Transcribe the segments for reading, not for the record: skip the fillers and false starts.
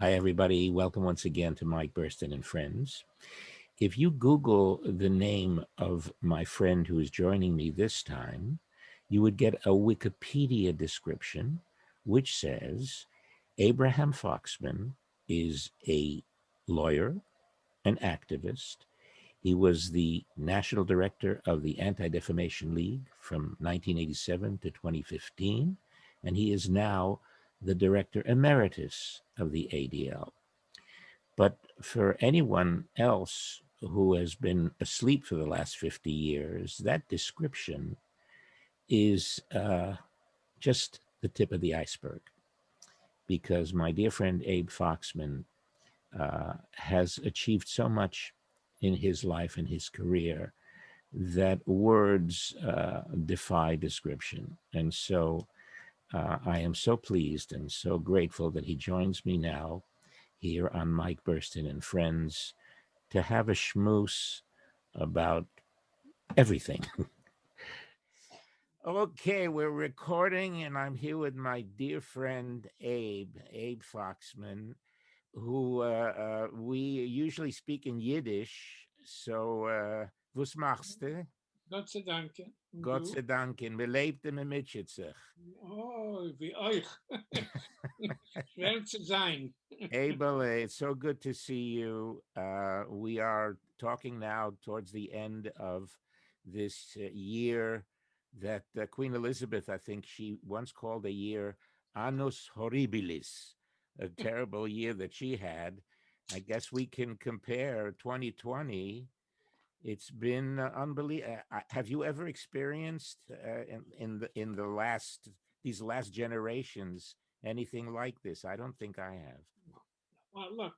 Hi, everybody. Welcome once again to Mike Burstyn and Friends. If you Google the name of my friend who is joining me this time, you would get a Wikipedia description which says Abraham Foxman is a lawyer, an activist. He was the national director of the Anti-Defamation League from 1987 to 2015, and he is now the director emeritus of the ADL. But for anyone else who has been asleep for the last 50 years, that description is just the tip of the iceberg. Because my dear friend Abe Foxman has achieved so much in his life and his career that words defy description. And so I am so pleased and so grateful that he joins me now here on Mike Burstyn and Friends to have a schmoose about everything. Okay, we're recording, and I'm here with my dear friend Abe Foxman, who we usually speak in Yiddish. So, was machst du? Gott sei Dank. Und Gott du? sei Dank, wir lebten mit sich. Oh, wie euch. Schwer zu sein. Abel, it's so good to see you. We are talking now towards the end of this year that Queen Elizabeth, I think she once called a year Annus Horribilis, a terrible year that she had. I guess we can compare 2020. It's been unbelievable. Have you ever experienced in the last these last generations anything like this? I don't think I have. Well, look,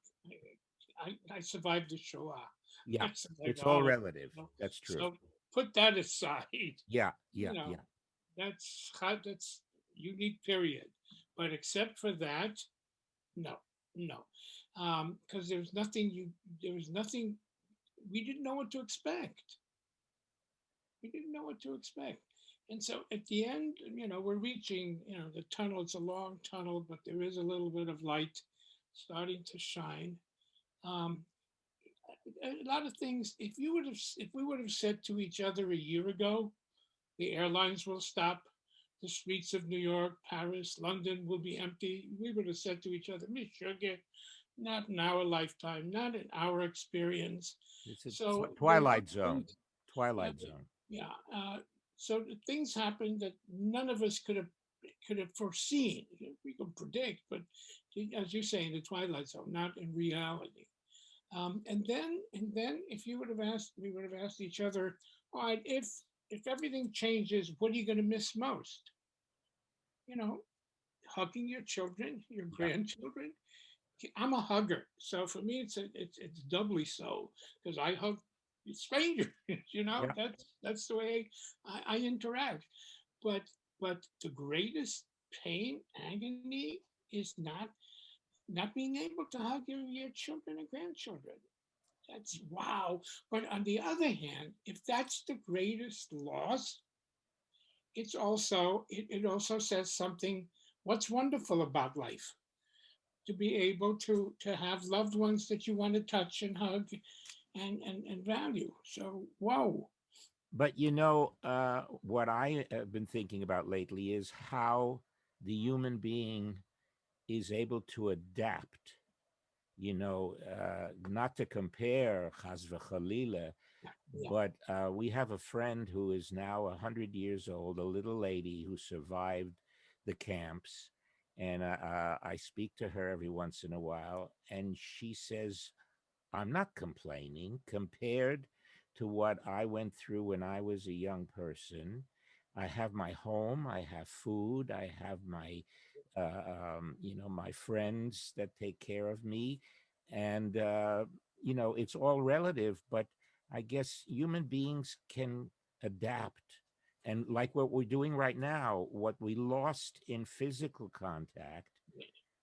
I survived the Shoah. Yeah, I survived it's all all of it. relative. That's true. So put that aside. Yeah, You yeah, know, yeah. that's unique period. But except for that, no, no. Because there was nothing, we didn't know what to expect. We didn't know what to expect. And so at the end, we're reaching, the tunnel. It's a long tunnel, but there is a little bit of light starting to shine. Um, a lot of things. If we would have said to each other a year ago, the airlines will stop, the streets of New York, Paris, London will be empty, we would have said to each other, Miss Sugar, not in our lifetime, not in our experience. It's a So there were twilight zone. things, uh, Twilight zone. yeah. So things happened that none of us could have foreseen. We could predict, but as you say, in the twilight zone, not in reality. And then, if you would have asked, we would have asked each other, all right, if everything changes, what are you going to miss most? You know, hugging your children, your Yeah, grandchildren. I'm a hugger, so for me, it's doubly so because I hug strangers. yeah. That's the way I interact. But the greatest pain, agony, is not being able to hug your children and grandchildren. That's wow. But on the other hand, if that's the greatest loss, it also says something. What's wonderful about life? To be able to have loved ones that you want to touch and hug and value. So whoa. But what I have been thinking about lately is how the human being is able to adapt. Not to compare Chas v'Chalila, Yeah. but we have a friend who is now 100 years old, a little lady who survived the camps, and I speak to her every once in a while, and she says, "I'm not complaining compared to what I went through when I was a young person. I have my home, I have food, I have my friends that take care of me, and it's all relative. But I guess human beings can adapt, and like what we're doing right now, what we lost in physical contact,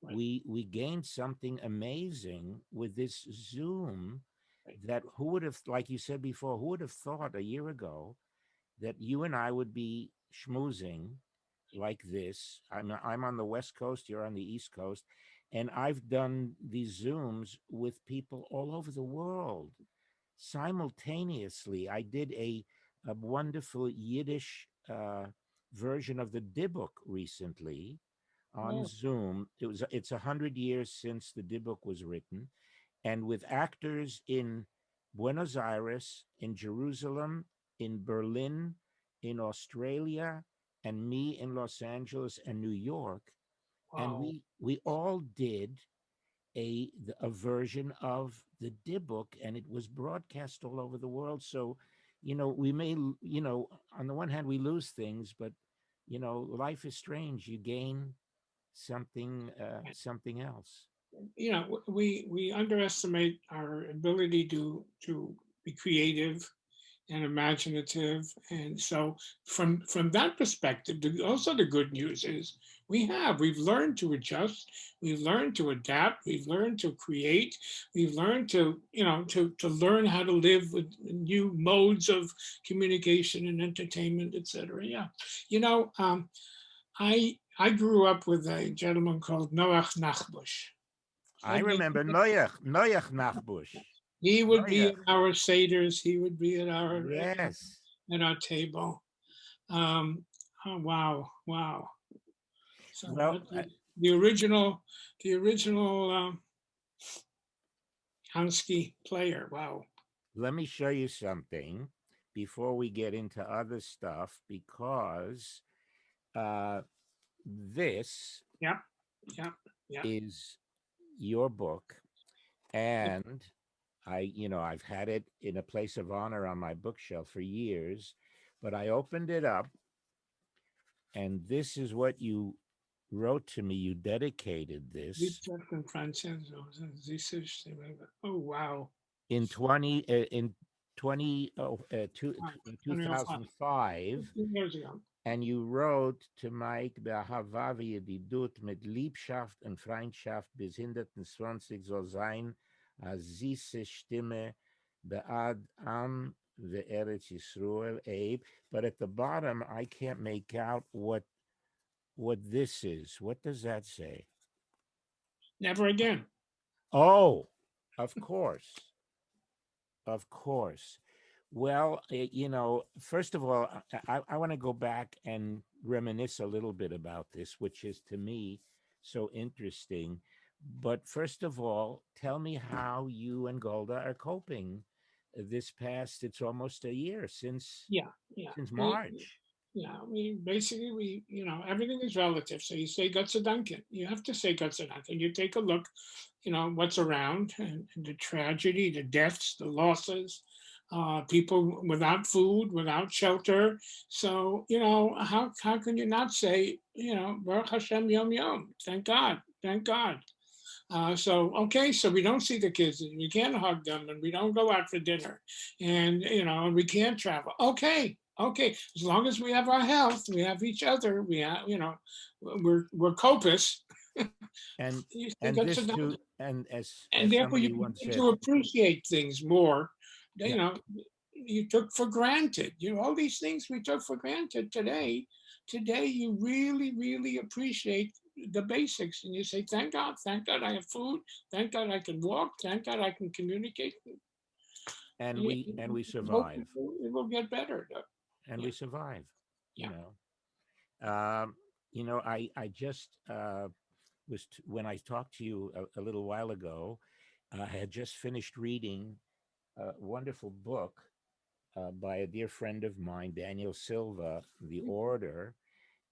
Right. we gained something amazing with this Zoom. Right. That who would have, like you said before, who would have thought a year ago that you and I would be schmoozing like this? I'm on the West Coast, you're on the East Coast, And I've done these Zooms with people all over the world simultaneously. I did a wonderful Yiddish version of the Dibbuk recently on Oh, Zoom. It's 100 years since the Dibbuk was written, and with actors in Buenos Aires, in Jerusalem, in Berlin, in Australia, and me in Los Angeles and New York, and wow. we all did a version of the Dibbuk, and it was broadcast all over the world. So, we may, on the one hand, we lose things, but life is strange. You gain something else. We underestimate our ability to be creative and imaginative. And so from that perspective, also the good news is we've learned to adjust, we've learned to adapt, we've learned to create, we've learned to learn how to live with new modes of communication and entertainment, etc. Yeah. You know, I grew up with a gentleman called Noach Nachbush. I remember Noach Nachbush. He would be Noach. at our seders. He would be Yes. at our table. Um, oh, wow, wow. So Well, that the original, the original Hansky player. Wow. let me show you something before we get into other stuff, because uh, this Yeah, yeah, yeah. is your book, and I've had it in a place of honor on my bookshelf for years, but I opened it up, and this is what you wrote to me. You dedicated this Richard and Francenzo. This is, oh wow. in 20 Wow. 2005, 15 years ago. and you wrote to Mike: "Be'ahava v'yedidut mit Liebschaft und Freundschaft bis 120 soll sein, a süße Stimme be'ad am ve'eretz Yisrael, Abe." But at the bottom, I can't make out what this is. What does that say? Never again. Oh, of course. Of course. Well, first of all, I want to go back and reminisce a little bit about this, which is to me so interesting. But first of all, tell me how you and Golda are coping this past, it's almost a year Yeah, yeah. since We March. Yeah, we basically everything is relative. So you say Gott sei Dank. You have to say Gott sei Dank, and you take a look, what's around and the tragedy, the deaths, the losses, people without food, without shelter. So how can you not say Baruch Hashem Yom Yom? Thank God, thank God. So okay, so we don't see the kids, and we can't hug them, and we don't go out for dinner, and and we can't travel. Okay, okay, as long as we have our health, we have each other, we have we're copus. And You think and that's this enough, too, and as and therefore you somebody once begin said, to appreciate things more. yeah, You know, you took for granted. All these things we took for granted today. Today, you really, really appreciate the basics, and you say, thank God, I have food. Thank God, I can walk. Thank God, I can communicate. and And we hope survive, it will get better. and Yeah, we survive, you yeah. know. Um, I just when I talked to you a little while ago, I had just finished reading a wonderful book by a dear friend of mine, Daniel Silva, The Order,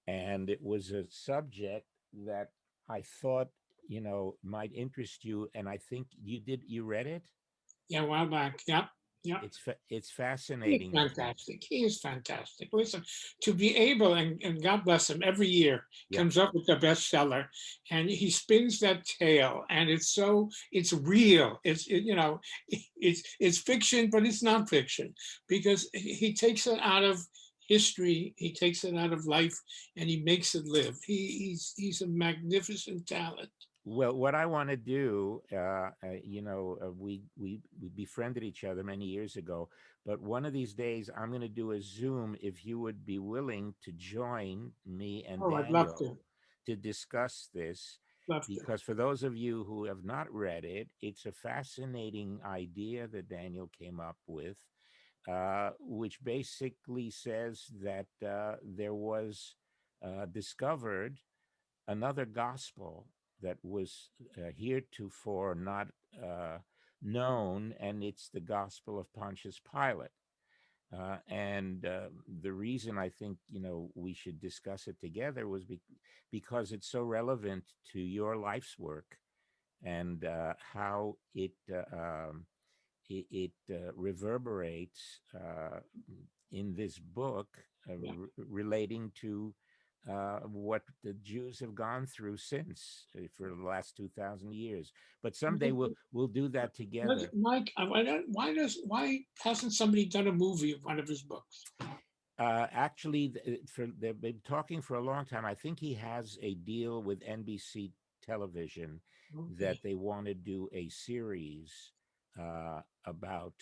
and it was a subject that I thought might interest you, and I think you read it. Yeah, a while back. Yeah, yeah. It's He is fascinating, I think. fantastic. He is fantastic. Listen, to be able, and God bless him, every year Yeah. comes up with the bestseller, and he spins that tale, and it's real. It's fiction, but it's not fiction because he takes it out of history, he takes it out of life, and he makes it live. He's a magnificent talent. Well, what I want to do, we befriended each other many years ago, but one of these days I'm going to do a Zoom if you would be willing to join me and Oh, I'd love Daniel to. to discuss this. Love to. because for those of you who have not read it, it's a fascinating idea that Daniel came up with, which basically says that there was discovered another gospel that was heretofore not known, and it's the gospel of Pontius Pilate. And the reason I think we should discuss it together was because it's so relevant to your life's work, and how it reverberates in this book, Yeah. relating to what the Jews have gone through since, for the last 2,000 years. But someday we'll do that together. Mike, why hasn't somebody done a movie of one of his books? Actually, they've been talking for a long time. I think he has a deal with NBC television Okay. that they want to do a series about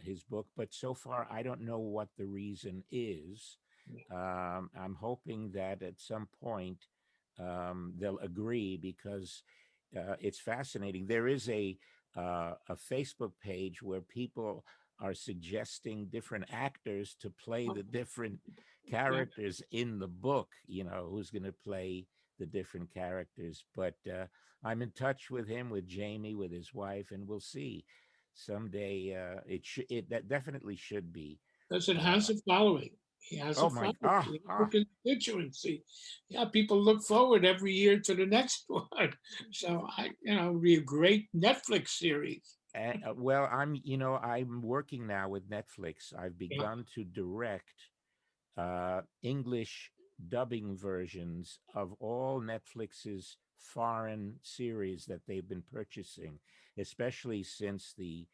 his book, but so far I don't know what the reason is. Yeah. I'm hoping that at some point they'll agree, because it's fascinating. There is a Facebook page where people are suggesting different actors to play Oh, the different yeah. characters in the book, who's going to play the different characters. But I'm in touch with him, with Jamie, with his wife, and we'll see someday. That definitely should be. Because it Uh, has a following. He has a oh my, following. He has a constituency. Yeah, people look forward every year to the next one. So it'd be a great Netflix series. well, I'm working now with Netflix. I've Yeah, begun to direct English dubbing versions of all Netflix's foreign series that they've been purchasing, especially since the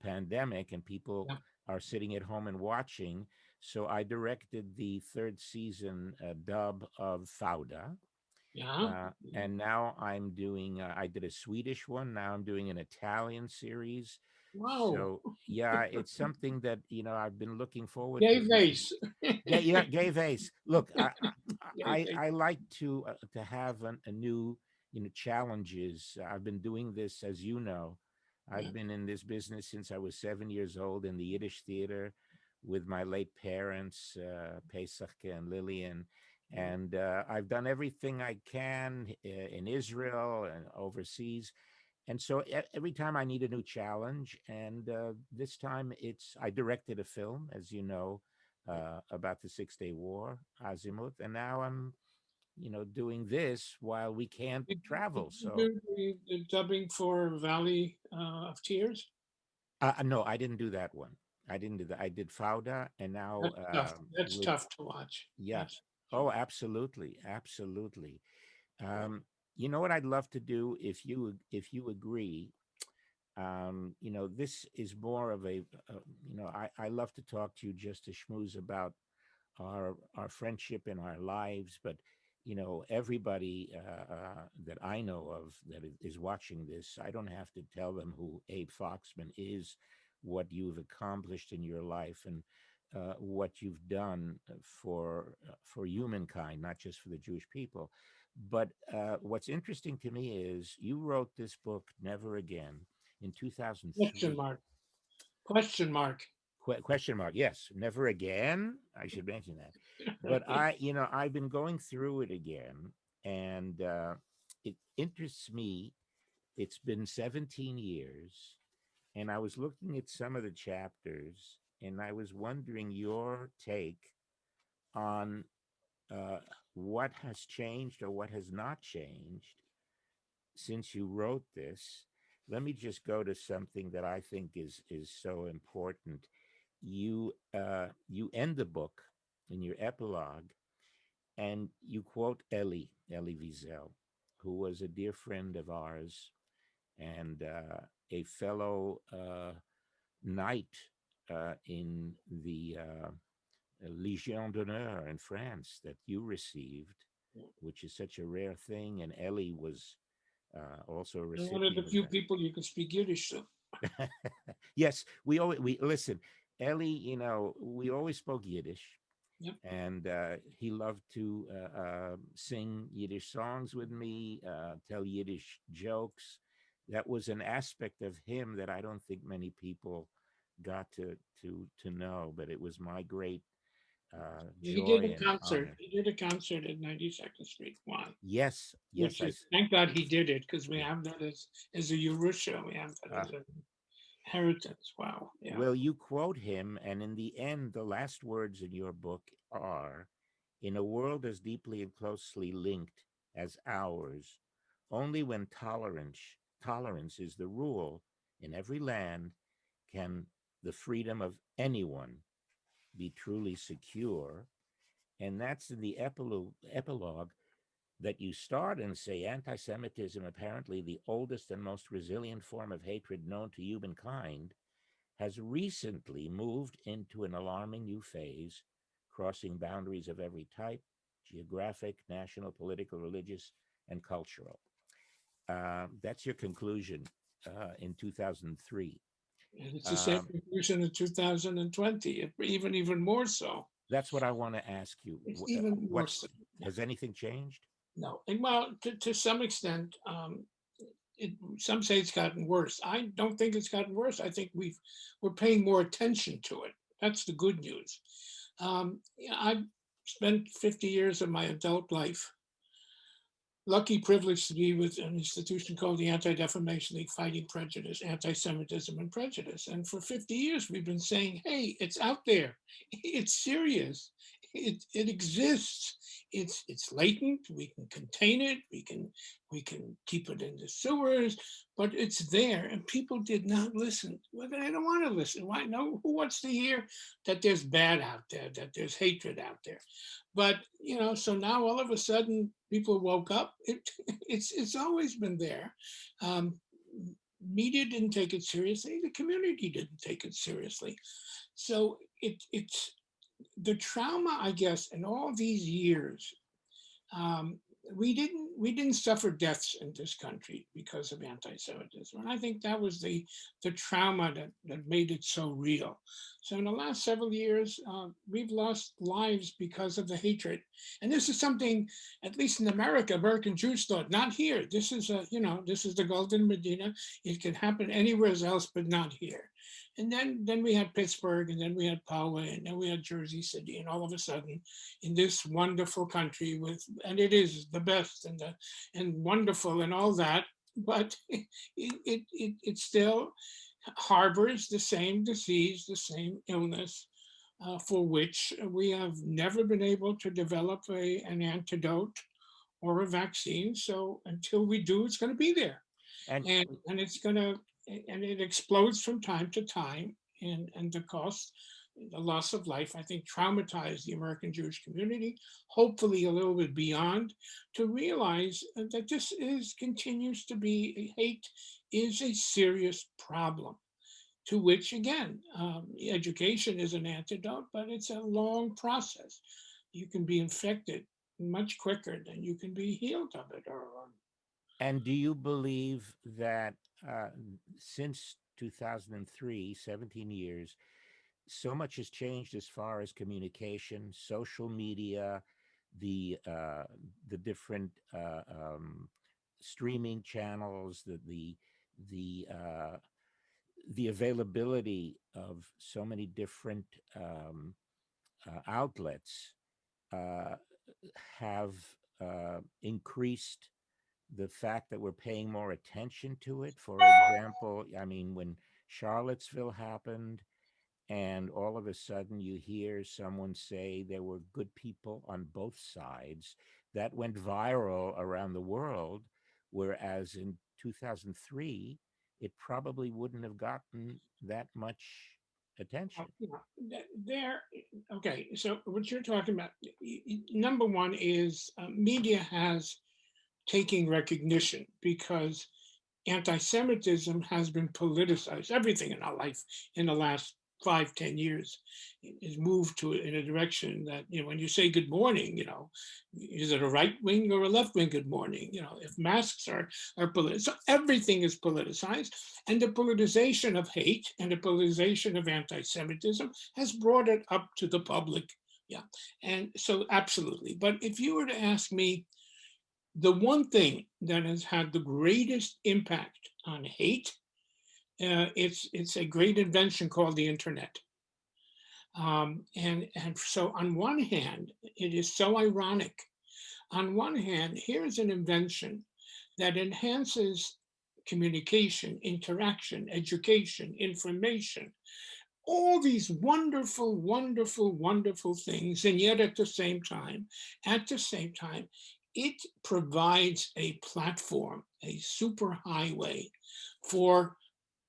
pandemic, and people yeah, are sitting at home and watching. So I directed the third season dub of Fauda. yeah. And now I did a Swedish one. Now I'm doing an Italian series. Wow. So yeah, it's something that, I've been looking forward to Gay for some. face. Yeah, yeah, gay vase. Look, Gay face. I like to have a new, challenges. I've been doing this, as you know. Yeah, I've been in this business since I was 7 years old, in the Yiddish theater with my late parents, Pesach and Lillian, yeah. and I've done everything I can in Israel and overseas. And so every time I need a new challenge, and this time I directed a film, as you know, about the Six-Day War, Azimuth, and now I'm, doing this while we can't Did travel. you So do the dubbing for Valley of Tears? no, I didn't do that one. I didn't do that. I did Fauda, and now That's tough. That's with tough to watch. yeah. That's Oh, absolutely, absolutely. Um, you know what I'd love to do, if you agree. This is more of I love to talk to you just to schmooze about our friendship and our lives, but everybody that I know of that is watching this, I don't have to tell them who Abe Foxman is, what you've accomplished in your life, and what you've done for humankind, not just for the Jewish people. But what's interesting to me is you wrote this book, Never Again, in question 2003. mark. Question mark. Question mark. Yes, never again. I should mention that. But I've been going through it again, and it interests me. It's been 17 years, and I was looking at some of the chapters, and I was wondering your take on uh, what has changed or what has not changed since you wrote this. Let me just go to something that I think is so important. You end the book in your epilogue, and you quote Elie Wiesel, who was a dear friend of ours, and a fellow knight in the Légion d'honneur in France that you received, which is such a rare thing. And Ellie was also a And one of the recipient of few people you can speak Yiddish to. yes, we always we listen. Ellie, we always spoke Yiddish. Yep. And he loved to sing Yiddish songs with me, tell Yiddish jokes. That was an aspect of him that I don't think many people got to know, but it was my great He did joy a and concert. honor. He did a concert at 92nd Street. One, Yes, yes, which is, thank God he did it, because we yeah. have that as a Yerusha. We have that Uh, as a inheritance. Wow. Yeah. well, you quote him, and in the end, the last words in your book are, "In a world as deeply and closely linked as ours, only when tolerance is the rule in every land can the freedom of anyone be truly secure." And that's in the epilogue that you start and say anti Semitism, apparently the oldest and most resilient form of hatred known to humankind, has recently moved into an alarming new phase, crossing boundaries of every type: geographic, national, political, religious, and cultural. That's your conclusion in 2003. And it's the same Um, conclusion in 2020, even more so. that's what I want to ask you. It's even more What's so. Yeah. has anything changed? No. And well, to some extent, some say it's gotten worse. I don't think it's gotten worse. I think we're paying more attention to it. That's the good news. Yeah, I've spent 50 years of my adult life lucky privileged to be with an institution called the Anti-Defamation League, fighting prejudice, anti-Semitism, and prejudice. And for 50 years, we've been saying, hey, it's out there. It's serious. It exists. It's latent. We can contain it. We can keep it in the sewers, but it's there. And people did not listen. Well, they don't want to listen. Why? No, who wants to hear that there's bad out there, that there's hatred out there? But so now all of a sudden people woke up. It's always been there. Um, Media didn't take it seriously. The community didn't take it seriously. So it's the trauma, I guess, in all these years. Um, we didn't suffer deaths in this country because of anti-Semitism, and I think that was the trauma that made it so real. So in the last several years, we've lost lives because of the hatred, and this is something, at least in America, American Jews thought, not here. This is the Golden Medina. It can happen anywhere else, but not here. And then we had Pittsburgh, and then we had Poway, and then we had Jersey City, and all of a sudden, in this wonderful country and it is the best and wonderful and all that, but it still harbors the same disease, the same illness, for which we have never been able to develop an antidote or a vaccine. So until we do, it's going to be there, And and it's going to and it explodes from time to time, and the cost, the loss of life, I think, traumatized the American Jewish community, hopefully a little bit beyond, to realize that this continues to be, hate is a serious problem, to which, again, education is an antidote, but it's a long process. You can be infected much quicker than you can be healed of it. And do you believe that uh, since 2003, 17 years, so much has changed as far as communication, social media, the uh, the different streaming channels, the the availability of so many different outlets uh, have increased the fact that we're paying more attention to it. For example, I mean, when Charlottesville happened, and all of a sudden you hear someone say there were good people on both sides, that went viral around the world, whereas in 2003, it probably wouldn't have gotten that much attention. There, okay. So what you're talking about, number one is, media has taken recognition, because anti-Semitism has been politicized. Everything in our life in the last 5, 10 years is moved in a direction that, when you say good morning, is it a right wing or a left wing good morning? If masks are politicized, so everything is politicized, and the politicization of hate and the politicization of anti-Semitism has brought it up to the public, yeah. And so absolutely. But if you were to ask me, the one thing that has had the greatest impact on hate, it's a great invention called the internet. And so on one hand, it is so ironic. On one hand, here's an invention that enhances communication, interaction, education, information, all these wonderful, wonderful, wonderful things. And yet at the same time, it provides a platform, a super highway for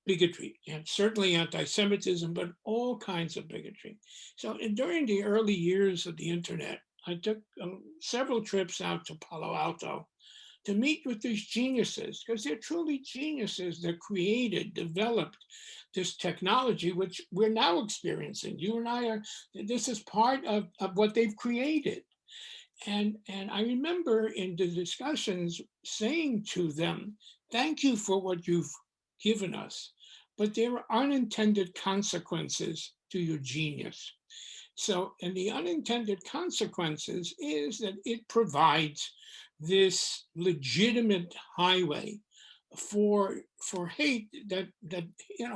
bigotry, and certainly anti-Semitism, but all kinds of bigotry. So during the early years of the internet, I took several trips out to Palo Alto to meet with these geniuses, because they're truly geniuses that created, developed this technology, which we're now experiencing. You and I are, this is part of what they've created. And I remember in the discussions saying to them, thank you for what you've given us, but there are unintended consequences to your genius. So, and the unintended consequences is that it provides this legitimate highway for hate that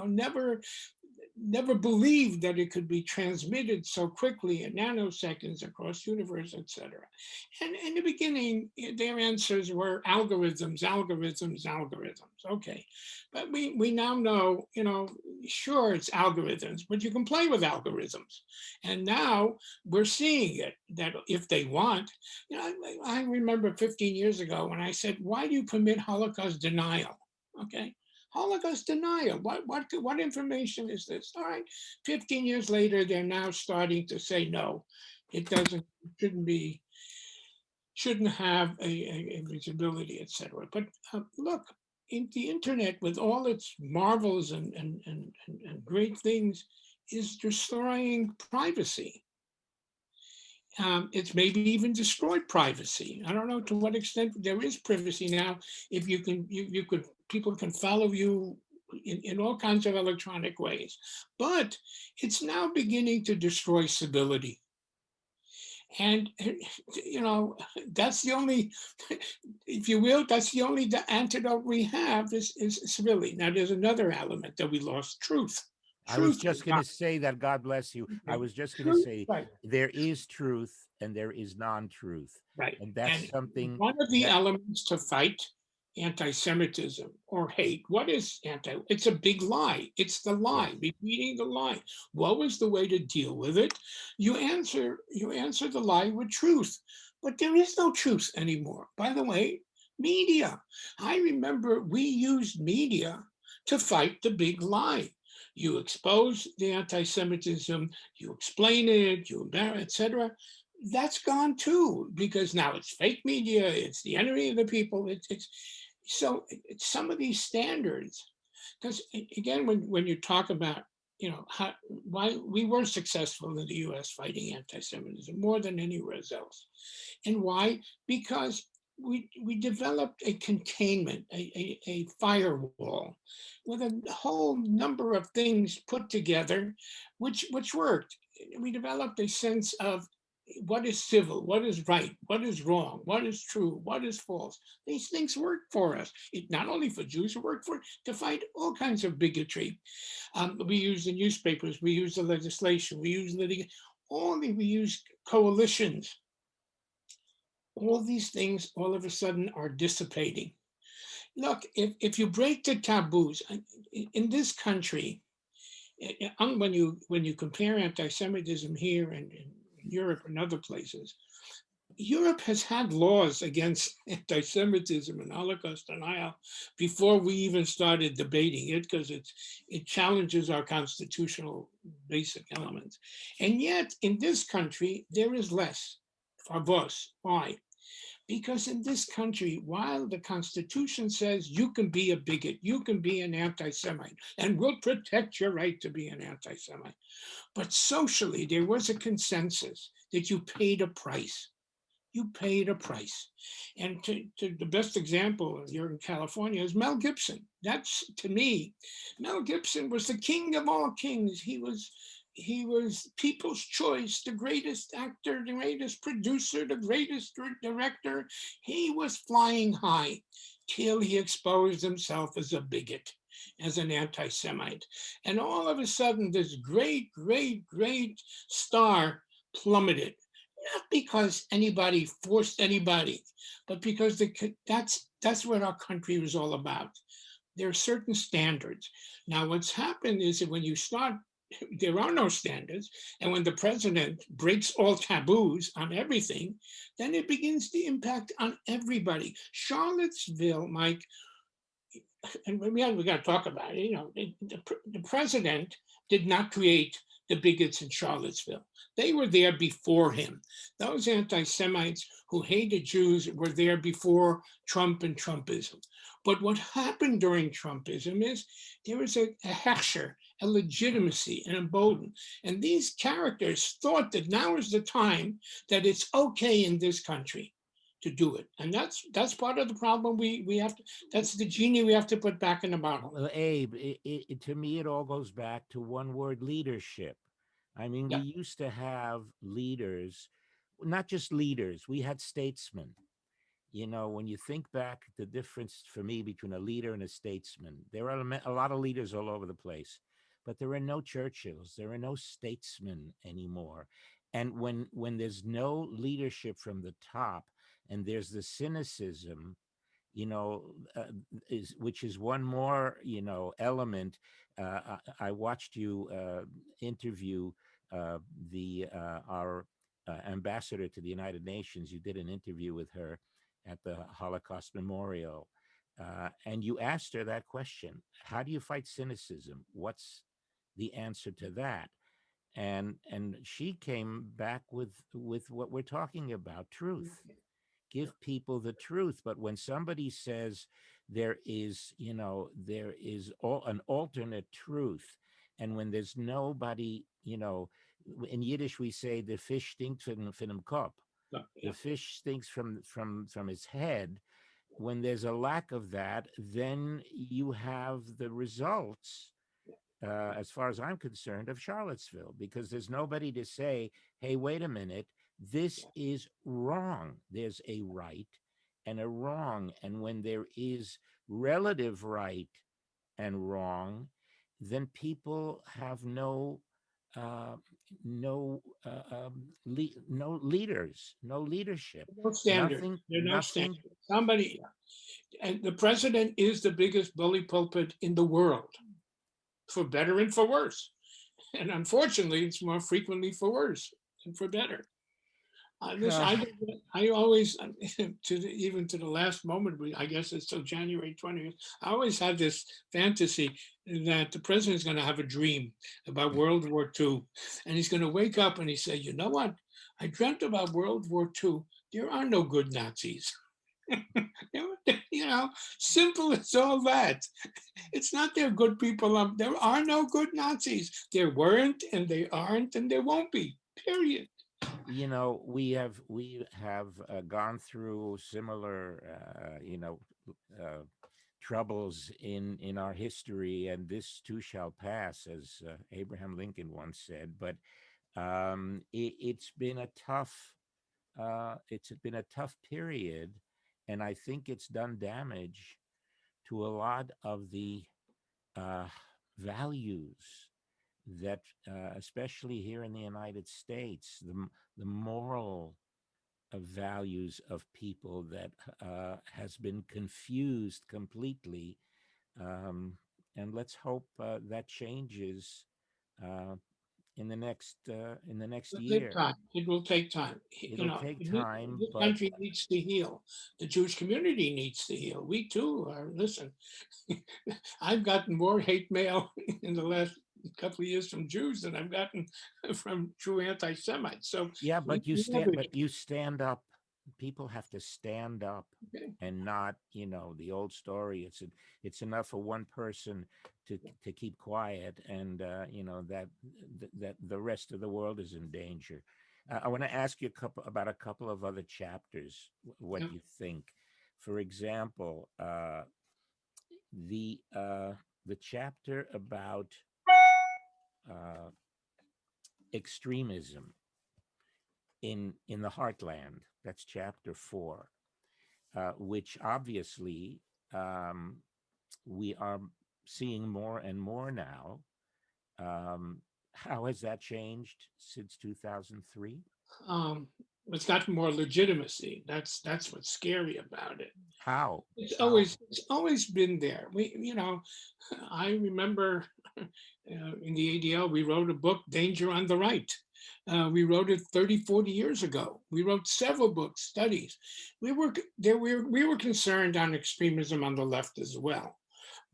never believed that it could be transmitted so quickly in nanoseconds across universe, etc. And in the beginning, their answers were algorithms, algorithms, algorithms. Okay, but we now know, sure, it's algorithms, but you can play with algorithms. And now we're seeing it, that if they want, I remember 15 years ago when I said, why do you permit Holocaust denial? Okay, Holocaust denial. What information is this? All right. 15 years later, they're now starting to say no. It doesn't, shouldn't be, shouldn't have a visibility, etc. But look, in the internet, with all its marvels and great things, is destroying privacy. It's maybe even destroyed privacy. I don't know to what extent there is privacy now. If you could, people can follow you in all kinds of electronic ways, but it's now beginning to destroy civility. And that's the only, if you will, that's the only antidote we have is civility. Now there's another element that we lost: truth. I was Truth. just going to say that. God bless you. I was just going to Truth. say Right. there is truth and there is non-truth. Right. And that's And something one of the that elements to fight anti-Semitism or hate, what is it's a big lie. It's the yes. lie, repeating the lie. What was the way to deal with it? You answer the lie with truth. But there is no truth anymore. By the way, media. I remember we used media to fight the big lie. You expose the anti-Semitism, you explain it, you embarrass, etc. That's gone too, because now it's fake media, it's the enemy of the people. It's so it's some of these standards. Because again, when you talk about, why we were successful in the US fighting anti-Semitism more than anywhere else. And why? Because we developed a containment, a firewall with a whole number of things put together, which worked. We developed a sense of what is civil, what is right, what is wrong, what is true, what is false. These things work for us. It not only for Jews, it worked for to fight all kinds of bigotry. We use the newspapers, we use the legislation, we use we use coalitions. All these things all of a sudden are dissipating. Look, if you break the taboos in this country, when you compare anti-Semitism here and in Europe and other places, Europe has had laws against anti-Semitism and Holocaust denial before we even started debating it, because it challenges our constitutional basic elements. And yet, in this country, there is less. Favos. Why? Because in this country, while the Constitution says you can be a bigot, you can be an anti-Semite, and we'll protect your right to be an anti-Semite, but socially, there was a consensus that you paid a price. You paid a price. And to the best example here in California is Mel Gibson. That's, to me, Mel Gibson was the king of all kings. he was people's choice, the greatest actor, the greatest producer, the greatest director. He was flying high till he exposed himself as a bigot, as an anti Semite. And all of a sudden, this great, great, great star plummeted. Not because anybody forced anybody, but because that's what our country was all about. There are certain standards. Now, what's happened is that when you start, there are no standards. And when the president breaks all taboos on everything, then it begins to impact on everybody. Charlottesville, Mike, and we got to talk about it. The president did not create the bigots in Charlottesville. They were there before him. Those anti-Semites who hated Jews were there before Trump and Trumpism. But what happened during Trumpism is there was a hechsher, a legitimacy, an emboldened. And these characters thought that now is the time that it's okay in this country to do it. And that's part of the problem we have to, that's the genie we have to put back in the bottle. Well, Abe, to me, it all goes back to one word: leadership. I mean, we Yeah. used to have leaders, not just leaders, we had statesmen. When you think back, the difference for me between a leader and a statesman, there are a lot of leaders all over the place, but there are no Churchills, there are no statesmen anymore. And when there's no leadership from the top, and there's the cynicism, you know, which is one more, element. I watched you interview the our ambassador to the United Nations. You did an interview with her at the Holocaust Memorial, and you asked her that question: how do you fight cynicism? What's the answer to that? And she came back with what we're talking about: truth. Give people the truth. But when somebody says there is an alternate truth, and when there's nobody, in Yiddish we say the fish stinks from dem Kopf. The Yeah. fish stinks from his head. When there's a lack of that, then you have the results, as far as I'm concerned, of Charlottesville, because there's nobody to say, hey, wait a minute, this is wrong. There's a right and a wrong. And when there is relative right and wrong, then people have uh, no leaders, no leadership, No standard. nothing, There are no nothing. standard. Somebody, and the president is the biggest bully pulpit in the world, for better and for worse. And unfortunately, it's more frequently for worse than for better. This I always even to the last moment. I guess it's till January 20th. I always had this fantasy that the president is going to have a dream about World War II, and he's going to wake up and he say, "You know what? I dreamt about World War II. There are no good Nazis." you know, simple as all that. It's not there good people. There are no good Nazis. There weren't, and they aren't, and there won't be. Period. We have gone through similar troubles in our history, and this too shall pass, as Abraham Lincoln once said. But it's been a tough period, and I think it's done damage to a lot of the uh, values that, especially here in the United States, the moral values of people that has been confused completely. Um, and let's hope that changes uh, in the next It'll take year. time. It will take time. It'll take time, This but country needs to heal. The Jewish community needs to heal. We too are, listen, I've gotten more hate mail in the last couple of years from Jews than I've gotten from true anti-Semites. So yeah, we, but you we have stand, but it. you stand up. People have to stand up, Okay. and not, the old story. It's enough for one person to keep quiet, and that the rest of the world is in danger. I want to ask you about a couple of other chapters. What Yeah. you think? For example, the uh, the chapter about uh, extremism in the heartland. That's chapter 4, which obviously um, we are seeing more and more now. How has that changed since 2003? Um, it's got more legitimacy. That's what's scary about it. How? It's How? always been there. I remember in the ADL we wrote a book, Danger on the Right. We wrote it 30, 40 years ago. We wrote several books, studies. We were concerned on extremism on the left as well.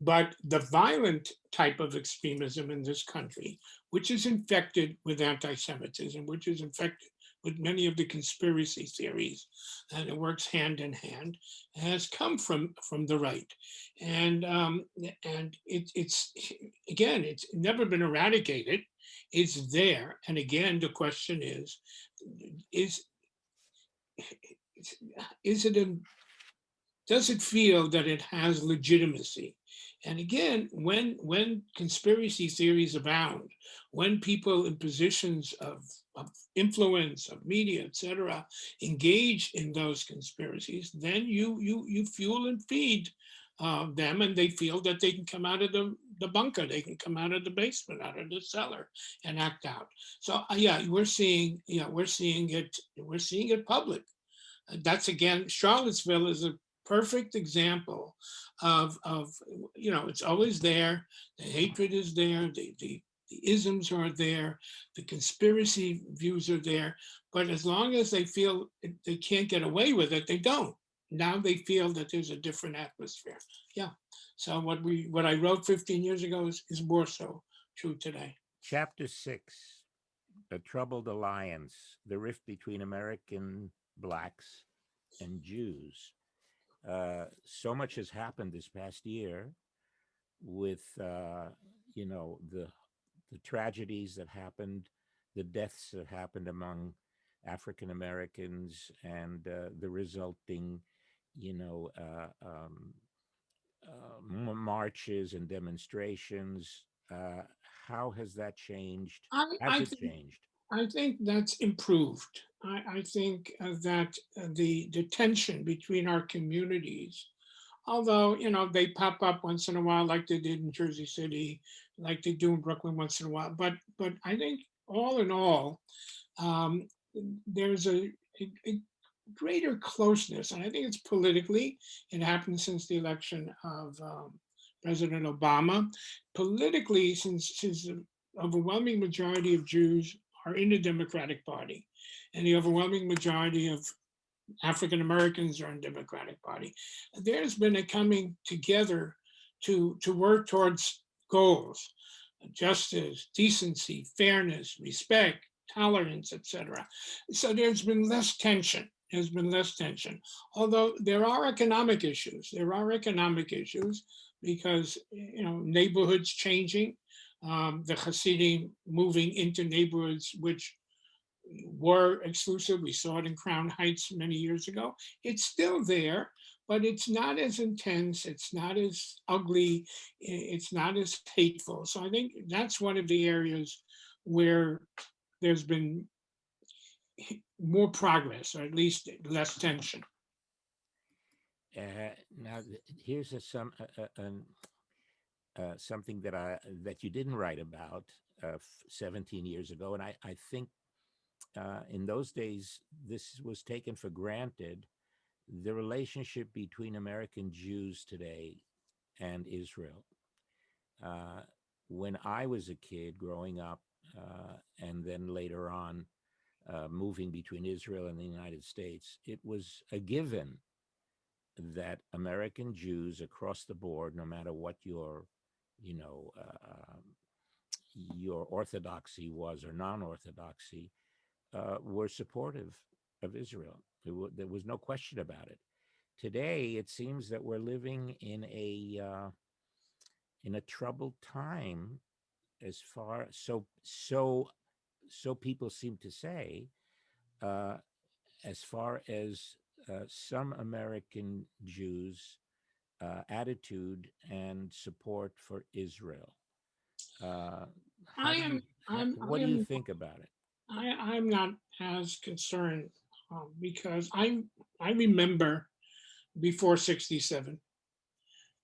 But the violent type of extremism in this country, which is infected with anti-Semitism, which is infected with many of the conspiracy theories, and it works hand in hand, has come from the right, and it's again, it's never been eradicated. It's there, and again, the question is is it a does it feel that it has legitimacy? And again, when conspiracy theories abound, when people in positions of influence, of media, etc., engage in those conspiracies, then you fuel and feed them, and they feel that they can come out of the bunker, they can come out of the basement, out of the cellar, and act out. So yeah, we're seeing it public. That's again, Charlottesville is a perfect example of it's always there. The hatred is there. The isms are there. The conspiracy views are there. But as long as they feel they can't get away with it, they don't. Now they feel that there's a different atmosphere. Yeah. So what I wrote 15 years ago is more so true today. Chapter 6, A Troubled Alliance, the rift between American blacks and Jews. So much has happened this past year with, the tragedies that happened, the deaths that happened among African Americans, and the resulting, you know, marches and demonstrations. How has that changed? I, Has I it think changed? I think that's improved. I think that the tension between our communities, although they pop up once in a while, like they did in Jersey City, like they do in Brooklyn once in a while. But I think all in all, um, there's a greater closeness, and I think it's politically. It happened since the election of President Obama. Politically, since the overwhelming majority of Jews are in the Democratic Party, and the overwhelming majority of African Americans are in the Democratic Party, there's been a coming together to work towards goals: justice, decency, fairness, respect, tolerance, etc. So there's been less tension. There's been less tension. Although there are economic issues. There are economic issues because neighborhoods changing, the Hasidim moving into neighborhoods which were exclusive. We saw it in Crown Heights many years ago. It's still there, but it's not as intense. It's not as ugly. It's not as hateful. So I think that's one of the areas where there's been more progress, or at least less tension. Now, here's something that you didn't write about 17 years ago, and I think in those days this was taken for granted. The relationship between American Jews today and Israel. Uh, when I was a kid growing up, and then later on moving between Israel and the United States, it was a given that American Jews across the board, no matter what you know, your orthodoxy was or non-orthodoxy, were supportive of Israel. There was no question about it. Today, it seems that we're living in a troubled time, as far so people seem to say, uh, as far as some American Jews' attitude and support for Israel. Uh, How do you, what I do you am, think about it? I'm not as concerned because I remember before 67.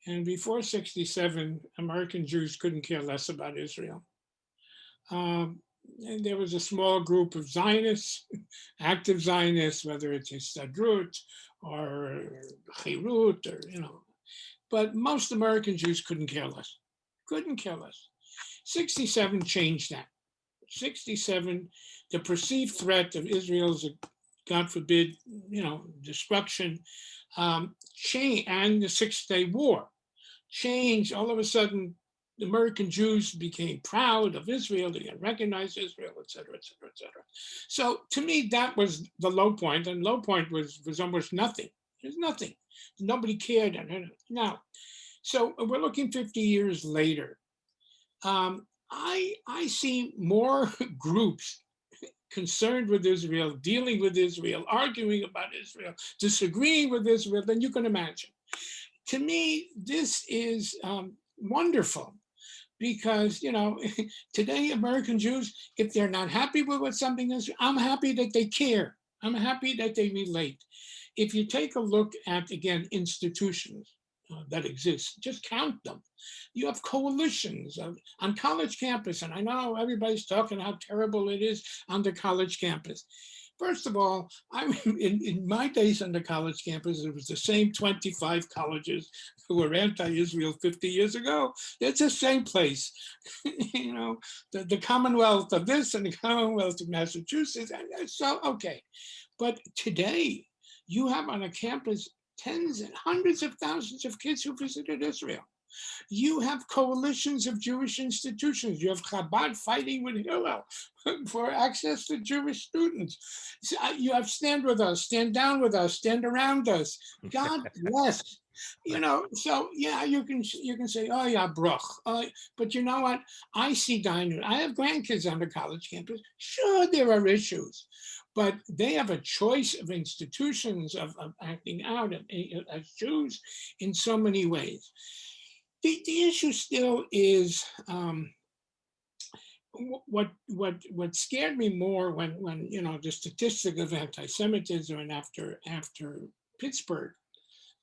And before 67, American Jews couldn't care less about Israel. Um, and there was a small group of Zionists, active Zionists, whether it's Histadrut or Chirut or, but most American Jews couldn't care less. Couldn't care less. 67 changed that. 67, the perceived threat of Israel's, God forbid, destruction, changed, and the Six-Day War changed. All of a sudden, the American Jews became proud of Israel, they recognized Israel, et cetera, et cetera, et cetera. So to me, that was the low point, and low point was almost nothing. There's nothing. Nobody cared. Now, so we're looking 50 years later. I see more groups concerned with Israel, dealing with Israel, arguing about Israel, disagreeing with Israel than you can imagine. To me, this is wonderful because, today American Jews, if they're not happy with what something is, I'm happy that they care. I'm happy that they relate. If you take a look at, again, institutions that exist, just count them. You have coalitions on college campus, and I know everybody's talking how terrible it is on the college campus. First of all, in my days on the college campus, it was the same 25 colleges who were anti-Israel 50 years ago. It's the same place, the Commonwealth of this and the Commonwealth of Massachusetts. So, okay. But today, you have on a campus tens and hundreds of thousands of kids who visited Israel. You have coalitions of Jewish institutions. You have Chabad fighting with Hillel for access to Jewish students. You have Stand With Us, Stand Down With Us, Stand Around Us. God bless. So yeah, you can say, oh yeah, bruch. But you know what? I see diners. I have grandkids on the college campus. Sure, there are issues, but they have a choice of institutions of acting out as Jews in so many ways. The issue still is what scared me more when the statistic of anti-Semitism and after Pittsburgh,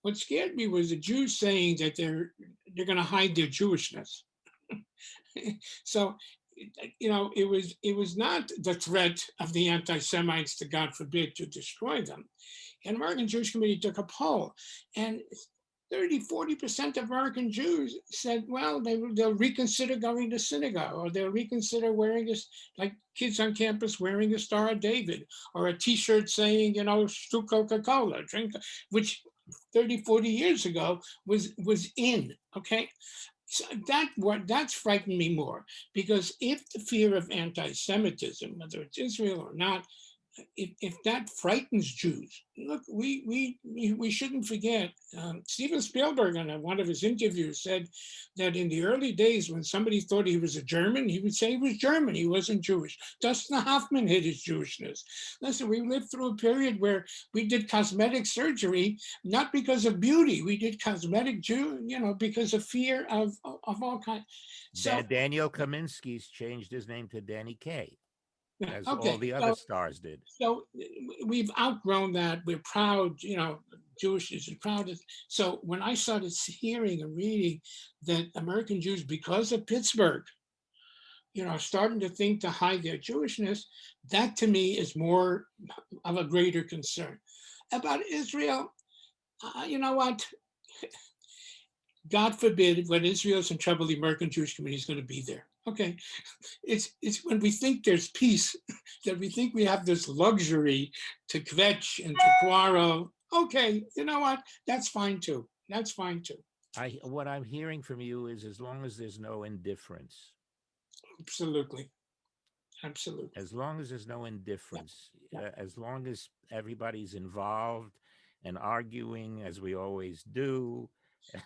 what scared me was the Jews saying that they're going to hide their Jewishness. So it was not the threat of the anti-Semites to, God forbid, to destroy them. And American Jewish Committee took a poll, and 30–40% of American Jews said, well, they'll reconsider going to synagogue, or they'll reconsider wearing this, like kids on campus wearing a Star of David, or a T-shirt saying, "Stu Coca-Cola," drink, which 30–40 years ago was in. Okay, so that's frightened me more, because if the fear of anti-Semitism, whether it's Israel or not, if that frightens Jews, look, we shouldn't forget. Steven Spielberg, in one of his interviews, said that in the early days, when somebody thought he was a German, he would say he was German. He wasn't Jewish. Dustin Hoffman hid his Jewishness. Listen, we lived through a period where we did cosmetic surgery not because of beauty. We did cosmetic because of fear of all kinds. So Daniel Kaminsky's changed his name to Danny Kaye, as okay, all the other stars did. So we've outgrown that. We're proud, Jewish is proud. So when I started hearing and reading that American Jews, because of Pittsburgh, starting to think to hide their Jewishness, that to me is more of a greater concern. About Israel, you know what? God forbid, when Israel's in trouble, the American Jewish Committee is going to be there. Okay, it's when we think there's peace that we think we have this luxury to kvetch and to quarrel. Okay, you know what? That's fine too. That's fine too. What I'm hearing from you is, as long as there's no indifference. Absolutely. Absolutely. As long as there's no indifference, as long as everybody's involved and arguing, as we always do.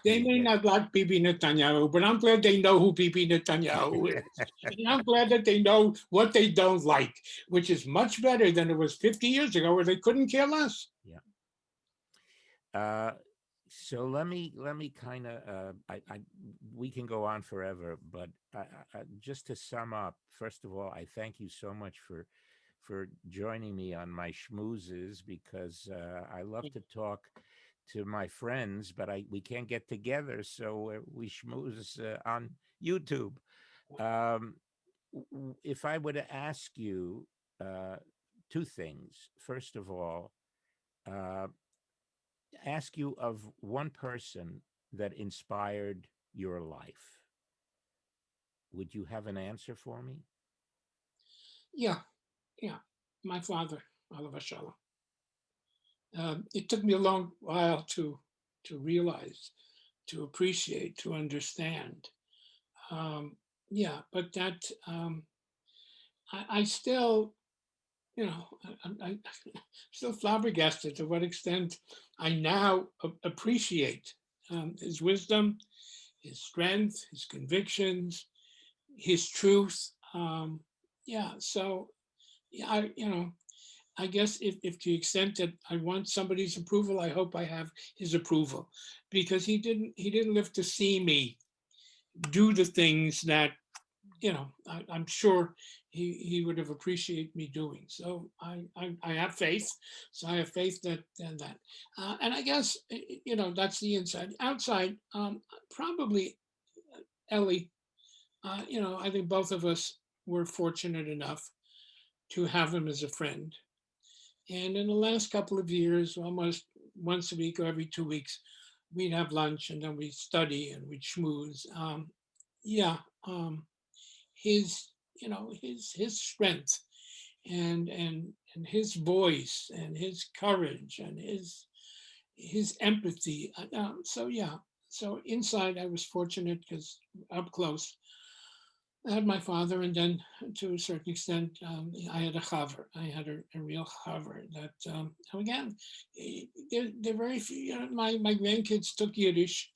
They may not like Bibi Netanyahu, but I'm glad they know who Bibi Netanyahu is. And I'm glad that they know what they don't like, which is much better than it was 50 years ago, where they couldn't care less. Yeah. So let me kind of we can go on forever, but just to sum up, first of all, I thank you so much for joining me on my schmoozes, because I love to talk to my friends, but we can't get together, so we schmooze on YouTube. Um, if I were to ask you uh, two things, first of all, uh, ask you of one person that inspired your life, would you have an answer for me? Yeah, yeah. My father, Alav Hashalom. It took me a long while to realize, to appreciate, to understand. Um, yeah, but that I still, I'm still flabbergasted to what extent I now appreciate his wisdom, his strength, his convictions, his truth. Yeah, so yeah, I guess if to the extent that I want somebody's approval, I hope I have his approval, because he didn't live to see me do the things that I'm sure he would have appreciated me doing. So I have faith. So I have faith and I guess that's the inside. Outside, probably Ellie. I think both of us were fortunate enough to have him as a friend. And in the last couple of years, almost once a week or every 2 weeks, we'd have lunch and then we'd study and we'd schmooze. Yeah, his his strength and his voice and his courage and his empathy. So yeah, so inside I was fortunate because up close I had my father, and then to a certain extent, I had a chaver. I had a real chaver that, again, they're very few. My grandkids took Yiddish,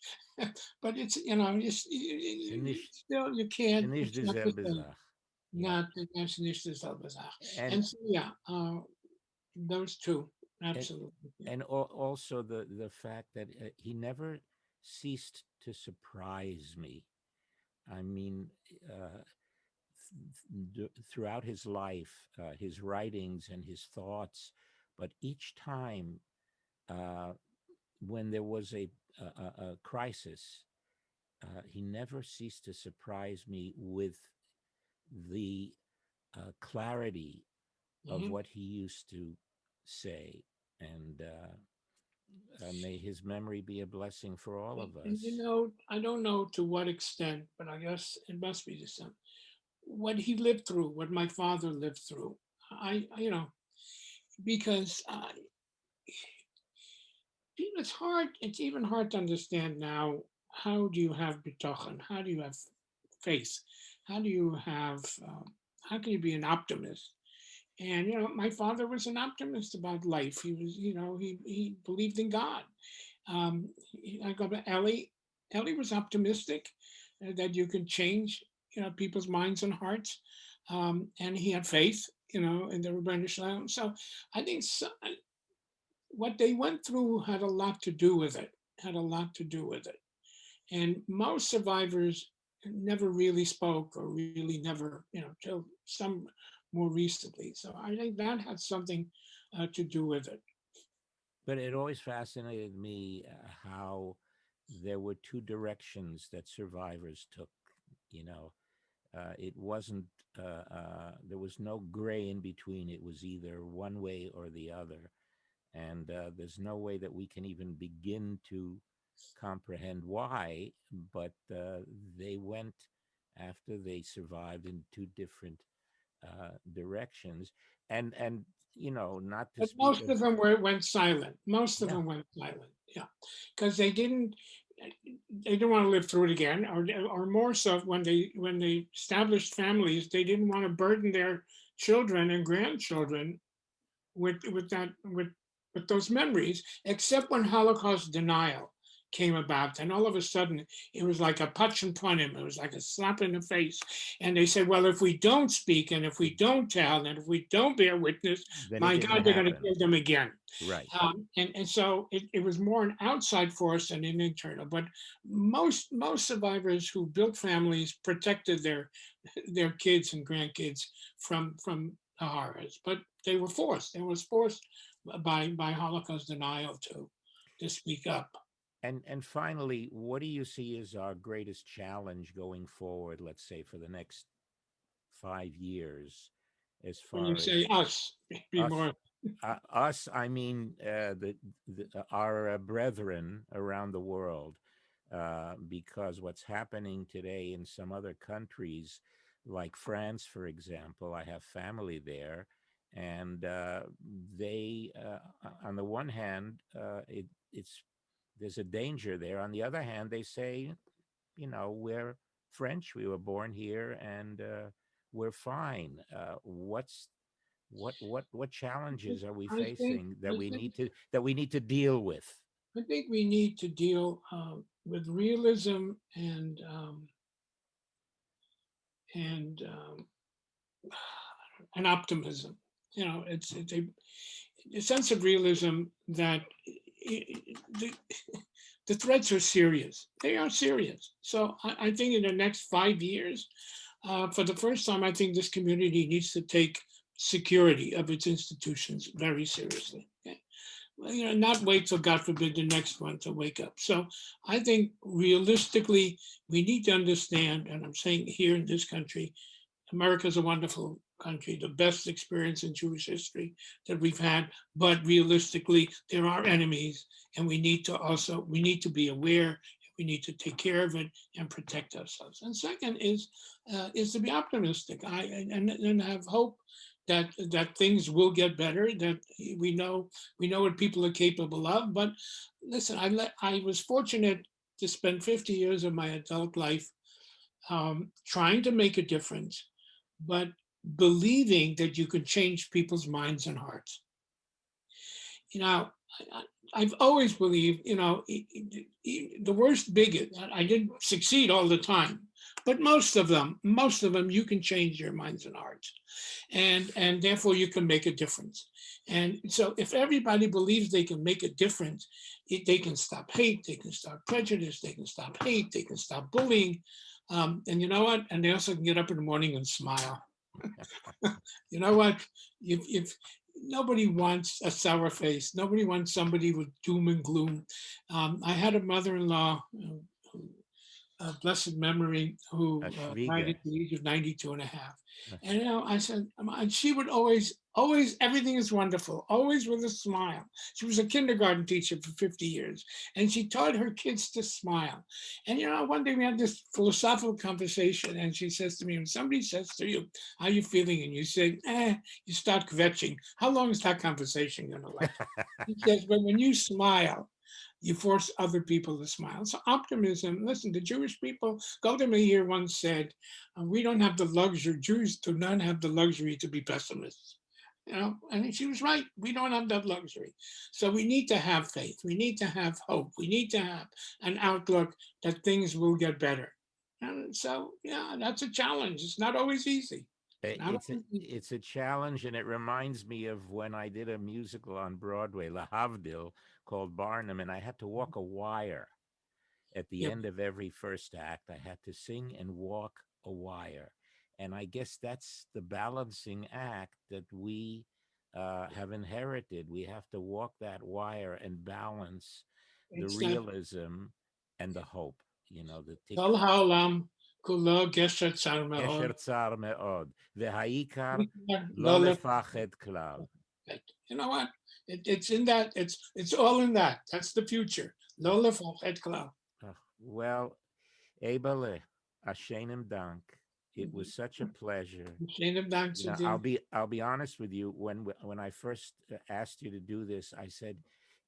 but it's, Nicht, still, you can't, nicht it's not the dieselbe same. Sache. Yeah. Not the nicht dieselbe Sache. And And so, yeah, those two, and absolutely. Yeah. and also the fact that he never ceased to surprise me. I mean, uh, throughout his life, his writings and his thoughts, but each time uh, when there was a crisis, he never ceased to surprise me with the clarity of Mhm. what he used to say. And may his memory be a blessing for all of And us. I don't know to what extent, but I guess it must be the same. What he lived through, what my father lived through. Because it's hard, it's even hard to understand now. How do you have bitachon? How do you have faith? How do you have, how can you be an optimist? And, my father was an optimist about life. He was, he believed in God. I go to Ellie. Ellie was optimistic that you could change, people's minds and hearts. And he had faith, in the Rebbeinu Shalom. So I think what they went through had a lot to do with it. Had a lot to do with it. And most survivors never really spoke or really never, till some more recently. So I think that had something to do with it. But it always fascinated me how there were two directions that survivors took. You know, it wasn't, there was no gray in between. It was either one way or the other. And there's no way that we can even begin to comprehend why, but they went after they survived in two different directions. And not to But speak most of, of them went silent. Most of yeah, them went silent. Yeah, because they didn't want to live through it again, or more so when they established families, they didn't want to burden their children and grandchildren with those memories, except when Holocaust denial came about. And all of a sudden, it was like a punch and him. It was like a slap in the face. And they said, well, if we don't speak and if we don't tell and if we don't bear witness, Then it my didn't God, they're going to happen. kill them again. Right. And so it was more an outside force than an internal. But most survivors who built families protected their kids and grandkids from the horrors. But they were forced. They was forced by Holocaust denial to speak up. And finally, what do you see as our greatest challenge going forward, let's say for the next 5 years, as When you far say as us, be us? more. Us, I mean our brethren around the world, because what's happening today in some other countries, like France, for example, I have family there, and they, on the one hand, it's there's a danger there. On the other hand, they say, we're French, we were born here, and we're fine. What challenges are we I think facing I think that we need to deal with? I think we need to deal with realism and and optimism. It's a sense of realism that the, the threats are serious. They are serious. So I think in the next 5 years, for the first time, I think this community needs to take security of its institutions very seriously. Okay? Well, not wait till God forbid the next one to wake up. So I think realistically, we need to understand, and I'm saying here in this country, America is a wonderful country, the best experience in Jewish history that we've had. But realistically, there are enemies, and we need to be aware. We need to take care of it and protect ourselves. And second is to be optimistic. And have hope that things will get better. That we know what people are capable of. But listen, I was fortunate to spend 50 years of my adult life trying to make a difference, but believing that you could change people's minds and hearts. You know, I've always believed, the worst bigot, I didn't succeed all the time, but most of them, you can change your minds and hearts. And therefore you can make a difference. And so if everybody believes they can make a difference, they can stop hate, they can stop prejudice, they can stop hate, they can stop bullying. And you know what? And they also can get up in the morning and smile. You know what? If nobody wants a sour face, nobody wants somebody with doom and gloom. I had a mother-in-law, blessed memory, who died Ashviga. at the age of 92 and a half. And I said, and she would always, everything is wonderful, always with a smile. She was a kindergarten teacher for 50 years, and she taught her kids to smile. And one day we had this philosophical conversation, and she says to me, when somebody says to you, how you feeling? And you say, you start kvetching. How long is that conversation going to last? He says, but when you smile, you force other people to smile. So optimism, listen, the Jewish people, Golda Meir once said, we don't have the luxury, Jews do not have the luxury to be pessimists. And she was right. We don't have that luxury. So we need to have faith. We need to have hope. We need to have an outlook that things will get better. And so, yeah, that's a challenge. It's not always easy. It's not It's a always easy. it's a challenge, and it reminds me of when I did a musical on Broadway, La Havdil, called Barnum, and I had to walk a wire at the Yep. end of every first act. I had to sing and walk a wire, and I guess that's the balancing act that we have inherited. We have to walk that wire and balance the It's that realism and the hope. The Kol tikva. ha'olam kulo gesher tzar Gesher me'od. tsar me'od. Ve'ha'ikar lo Lo lefached klal. You know what? It's in that. It's all in that. That's the future. Lo lefached klal. Well, Abele, Ashenim Dank. It was such a pleasure. Shenem dank I'll tzedin. be honest with you. When I first asked you to do this, I said,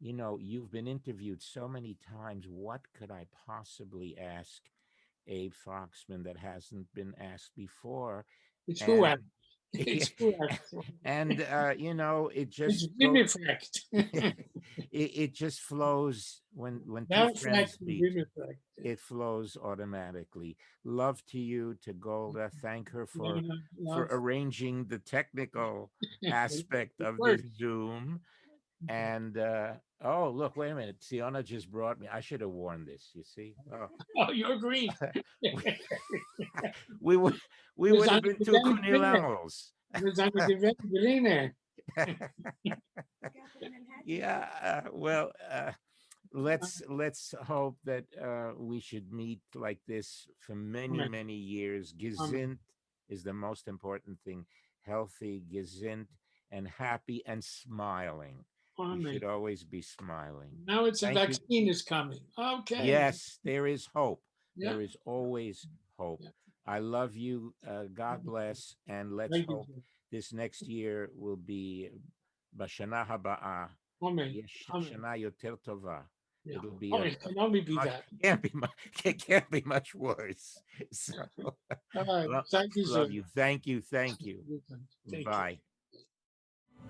you've been interviewed so many times. What could I possibly ask Abe Foxman that hasn't been asked before? It's who And am. It's correct. And it It's just been goes. effect. It just flows when two Now friends fact and meet. been effect. It flows automatically. Love to you, to Golda. Thank her No, for no, for love. arranging the technical aspect It of this worked. Zoom. And oh, look, wait a minute. Siona just brought me. I should have worn this. You see? Oh, Oh, you're green. we would we We would have zijn been de two gewend binnen. Kunilangos. We zijn de gewend binnen. Yeah. Well, let's hope that we should meet like this for many Amen. many years. Amen. Gesund is the most important thing. Healthy, gesund, and happy and smiling. We Amen. should always be smiling. Now it's a Thank you. vaccine is coming. Okay. Yes, there is hope. Yeah. There is always hope. Yeah. I love you. God bless, and let's Thank you. hope this next year will be Bashana Haba'ah. Amen. Yes, Amen. Shana Yoter Tova. Yeah. It'll be Oh, it can only be much, that. it can't be much worse. So, All right. Thank you, love sir. you. Thank you. Thank you. Thank Bye.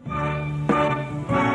you.